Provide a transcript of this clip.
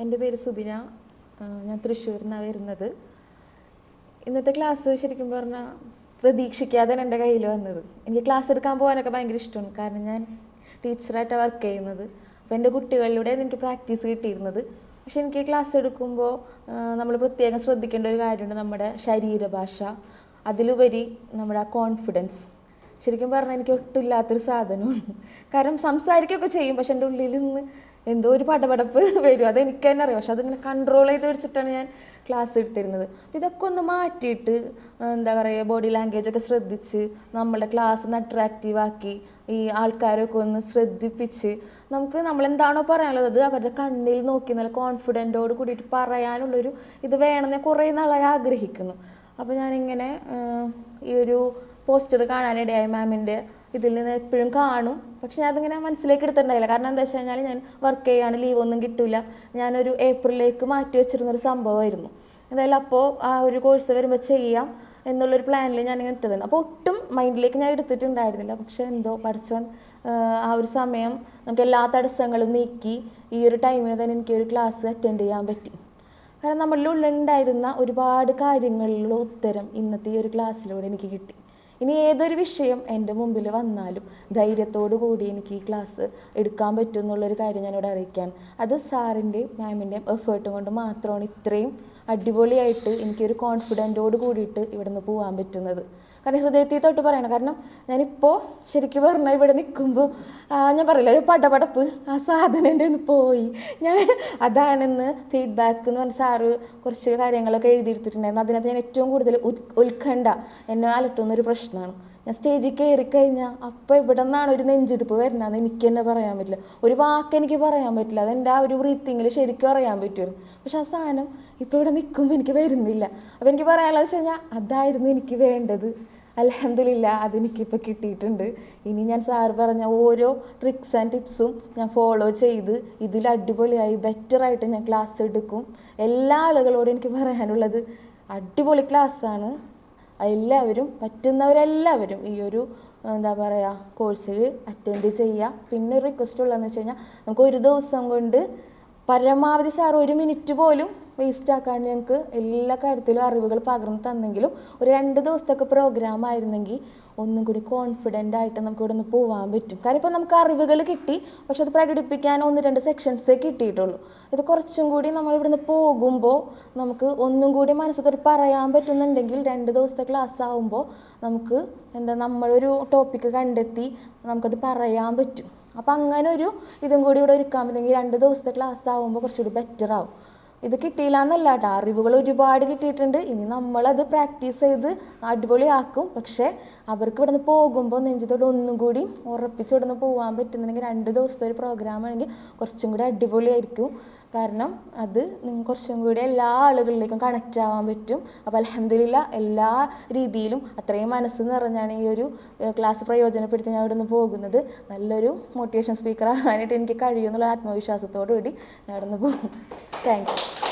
എൻ്റെ പേര് സുബിന. ഞാൻ തൃശ്ശൂരിൽ നിന്നാണ് വരുന്നത്. ഇന്നത്തെ ക്ലാസ് ശരിക്കും പറഞ്ഞാൽ പ്രതീക്ഷിക്കാതെ എൻ്റെ കയ്യിൽ വന്നത്. എനിക്ക് ക്ലാസ് എടുക്കാൻ പോകാനൊക്കെ ഭയങ്കര ഇഷ്ടമാണ്. കാരണം ഞാൻ ടീച്ചറായിട്ടാണ് വർക്ക് ചെയ്യുന്നത്. അപ്പോൾ എൻ്റെ കുട്ടികളിലൂടെ എനിക്ക് പ്രാക്ടീസ് കിട്ടിയിരുന്നത്. പക്ഷെ എനിക്ക് ക്ലാസ് എടുക്കുമ്പോൾ നമ്മൾ പ്രത്യേകം ശ്രദ്ധിക്കേണ്ട ഒരു കാര്യമുണ്ട്, നമ്മുടെ ശരീരഭാഷ, അതിലുപരി നമ്മുടെ കോൺഫിഡൻസ്. ശരിക്കും പറഞ്ഞാൽ എനിക്ക് ഒട്ടുമില്ലാത്തൊരു സാധനമാണ്. കാരണം സംസാരിക്കുകയൊക്കെ ചെയ്യും, പക്ഷെ എൻ്റെ ഉള്ളിൽ നിന്ന് എന്തോ ഒരു പടപടപ്പ് വരും. അതെനിക്ക് തന്നെ അറിയാം. പക്ഷെ അതിങ്ങനെ കൺട്രോൾ ചെയ്ത് വെച്ചിട്ടാണ് ഞാൻ ക്ലാസ് എടുത്തിരുന്നത്. ഇതൊക്കെ ഒന്ന് മാറ്റിയിട്ട് എന്താ പറയുക, ബോഡി ലാംഗ്വേജൊക്കെ ശ്രദ്ധിച്ച് നമ്മളുടെ ക്ലാസ് ഒന്ന് അട്രാക്റ്റീവ് ആക്കി ഈ ആൾക്കാരൊക്കെ ഒന്ന് ശ്രദ്ധിപ്പിച്ച് നമുക്ക് നമ്മളെന്താണോ പറയാനുള്ളത് അത് അവരുടെ കണ്ണിൽ നോക്കി നല്ല കോൺഫിഡൻറ്റോട് കൂടിയിട്ട് പറയാനുള്ളൊരു ഇത് വേണമെന്ന് കുറേ നാളായി ആഗ്രഹിക്കുന്നു. അപ്പോൾ ഞാനിങ്ങനെ ഈ ഒരു പോസ്റ്റർ കാണാനിടയായി മാമിൻ്റെ. ഇതിൽ നിന്ന് എപ്പോഴും കാണും, പക്ഷെ ഞാൻ അതിങ്ങനെ മനസ്സിലേക്ക് എടുത്തിട്ടുണ്ടായില്ല. കാരണം എന്താ വെച്ച് കഴിഞ്ഞാൽ ഞാൻ വർക്ക് ചെയ്യുകയാണ്, ലീവൊന്നും കിട്ടില്ല. ഞാനൊരു ഏപ്രിലേക്ക് മാറ്റി വെച്ചിരുന്നൊരു സംഭവമായിരുന്നു. എന്തായാലും അപ്പോൾ ആ ഒരു കോഴ്സ് വരുമ്പോൾ ചെയ്യാം എന്നുള്ളൊരു പ്ലാനിൽ ഞാനിങ്ങനെ ഇട്ടതാണ്. അപ്പോൾ ഒട്ടും മൈൻഡിലേക്ക് ഞാൻ എടുത്തിട്ടുണ്ടായിരുന്നില്ല. പക്ഷെ എന്തോ പഠിച്ചോൻ ആ ഒരു സമയം നമുക്ക് എല്ലാ തടസ്സങ്ങളും നീക്കി ഈ ഒരു ടൈമിന് തന്നെ എനിക്കൊരു ക്ലാസ് അറ്റൻഡ് ചെയ്യാൻ പറ്റി. കാരണം നമ്മളുടെ ഉള്ളിലുണ്ടായിരുന്ന ഒരുപാട് കാര്യങ്ങളിലുള്ള ഉത്തരം ഇന്നത്തെ ഈ ഒരു ക്ലാസ്സിലൂടെ എനിക്ക് കിട്ടി. ഇനി ഏതൊരു വിഷയം എൻ്റെ മുമ്പിൽ വന്നാലും ധൈര്യത്തോടു കൂടി എനിക്ക് ഈ ക്ലാസ് എടുക്കാൻ പറ്റും എന്നുള്ളൊരു കാര്യം ഞാനിവിടെ അറിയിക്കുകയാണ്. അത് സാറിൻ്റെയും മാമിൻ്റെയും എഫേർട്ടും കൊണ്ട് മാത്രമാണ് ഇത്രയും അടിപൊളിയായിട്ട് എനിക്കൊരു കോൺഫിഡൻറ്റോട് കൂടിയിട്ട് ഇവിടെ നിന്ന് പോകാൻ പറ്റുന്നത്. കാരണം ഹൃദയത്തിൽ തൊട്ട് പറയണം. കാരണം ഞാനിപ്പോൾ ശരിക്കും പറഞ്ഞാൽ ഇവിടെ നിൽക്കുമ്പോൾ ഞാൻ പറയില്ല, ഒരു പടപടപ്പ്, ആ സാധനം എൻ്റെ ഒന്ന് പോയി. ഞാൻ അതാണെന്ന് ഫീഡ്ബാക്ക് എന്ന് പറഞ്ഞ സാറ് കുറച്ച് കാര്യങ്ങളൊക്കെ എഴുതിയെടുത്തിട്ടുണ്ടായിരുന്നു. അതിനകത്ത് ഞാൻ ഏറ്റവും കൂടുതൽ ഉത്കണ്ഠ എന്നെ അലട്ടുന്നൊരു പ്രശ്നമാണ്. ഞാൻ സ്റ്റേജിൽ കയറിക്കഴിഞ്ഞാൽ അപ്പോൾ ഇവിടെ നിന്നാണ് ഒരു നെഞ്ചെടുപ്പ് വരണമെന്ന് എനിക്ക് തന്നെ പറയാൻ പറ്റില്ല. ഒരു വാക്ക് എനിക്ക് പറയാൻ പറ്റില്ല. അതെൻ്റെ ആ ഒരു ബ്രീത്തിങ്ങിൽ ശരിക്കും അറിയാൻ പറ്റുമായിരുന്നു. പക്ഷെ ആ സാധനം ഇപ്പോൾ ഇവിടെ നിൽക്കുമ്പോൾ എനിക്ക് വരുന്നില്ല. അപ്പോൾ എനിക്ക് പറയാനുള്ളത് വെച്ച് കഴിഞ്ഞാൽ അതായിരുന്നു എനിക്ക് വേണ്ടത്. അൽഹംദുലില്ലാ, അതെനിക്കിപ്പോൾ കിട്ടിയിട്ടുണ്ട്. ഇനി ഞാൻ സാറ് പറഞ്ഞ ഓരോ ട്രിക്സ് ആൻഡ് ടിപ്സും ഞാൻ ഫോളോ ചെയ്ത് ഇതിൽ അടിപൊളിയായി ബെറ്ററായിട്ട് ഞാൻ ക്ലാസ് എടുക്കും. എല്ലാ ആളുകളോടും എനിക്ക് പറയാനുള്ളത് അടിപൊളി ക്ലാസ്സാണ്. എല്ലാവരും പറ്റുന്നവരെല്ലാവരും ഈ ഒരു എന്താ പറയുക കോഴ്സിൽ അറ്റൻഡ് ചെയ്യുക. പിന്നെ ഒരു റിക്വസ്റ്റ് ഉള്ളതെന്ന് വെച്ച് കഴിഞ്ഞാൽ നമുക്ക് ഒരു ദിവസം കൊണ്ട് പരമാവധി സാർ ഒരു മിനിറ്റ് പോലും വേസ്റ്റ് ആക്കാണ്ട് ഞങ്ങൾക്ക് എല്ലാ കാര്യത്തിലും അറിവുകൾ പകർന്നു തന്നെങ്കിലും ഒരു 2 ദിവസത്തൊക്കെ പ്രോഗ്രാം ആയിരുന്നെങ്കിൽ ഒന്നും കൂടി കോൺഫിഡൻ്റ് ആയിട്ട് നമുക്ക് ഇവിടെ നിന്ന് പോകാൻ പറ്റും. കാരണം ഇപ്പോൾ നമുക്ക് അറിവുകൾ കിട്ടി, പക്ഷെ അത് പ്രകടിപ്പിക്കാൻ 1-2 സെക്ഷൻസേ കിട്ടിയിട്ടുള്ളൂ. ഇത് കുറച്ചും കൂടി നമ്മൾ ഇവിടുന്ന് പോകുമ്പോൾ നമുക്ക് ഒന്നും കൂടി മനസ്സിൽ പറയാൻ പറ്റുന്നുണ്ടെങ്കിൽ 2 ദിവസത്തെ ക്ലാസ് ആകുമ്പോൾ നമുക്ക് നമ്മളൊരു ടോപ്പിക്ക് കണ്ടെത്തി നമുക്കത് പറയാൻ പറ്റും. അപ്പോൾ അങ്ങനെ ഒരു ഇതും കൂടി ഇവിടെ ഒരുക്കാൻ പറ്റുമെങ്കിൽ 2 ദിവസത്തെ ക്ലാസ് ആകുമ്പോൾ കുറച്ചുകൂടി ബെറ്റർ ആവും. ഇത് കിട്ടിയില്ല എന്നല്ല കേട്ടോ, അറിവുകൾ ഒരുപാട് കിട്ടിയിട്ടുണ്ട്. ഇനി നമ്മളത് പ്രാക്ടീസ് ചെയ്ത് അടിപൊളിയാക്കും. പക്ഷേ അവർക്ക് ഇവിടെ നിന്ന് പോകുമ്പോൾ നെഞ്ചത്തോട് ഒന്നും കൂടി ഉറപ്പിച്ച് ഇവിടെ നിന്ന് പോകാൻ പറ്റുന്നുണ്ടെങ്കിൽ 2 ദിവസത്തെ ഒരു പ്രോഗ്രാം ആണെങ്കിൽ കുറച്ചും കൂടി അടിപൊളിയായിരിക്കും. കാരണം അത് നിങ്ങൾക്ക് കുറച്ചും കൂടി എല്ലാ ആളുകളിലേക്കും കണക്റ്റ് ആവാൻ പറ്റും. അപ്പോൾ അൽഹംദുലില്ലാ എല്ലാ രീതിയിലും അത്രയും മനസ്സ് നിറഞ്ഞാണ് ഈ ഒരു ക്ലാസ് പ്രയോജനപ്പെടുത്തി ഞാൻ ഇവിടെ നിന്ന് പോകുന്നത്. നല്ലൊരു മോട്ടിവേഷൻ സ്പീക്കർ ആകാനായിട്ട് എനിക്ക് കഴിയുമെന്നുള്ള ആത്മവിശ്വാസത്തോടു കൂടി ഞാൻ ഇവിടെ നിന്ന് പോകും. Thank you.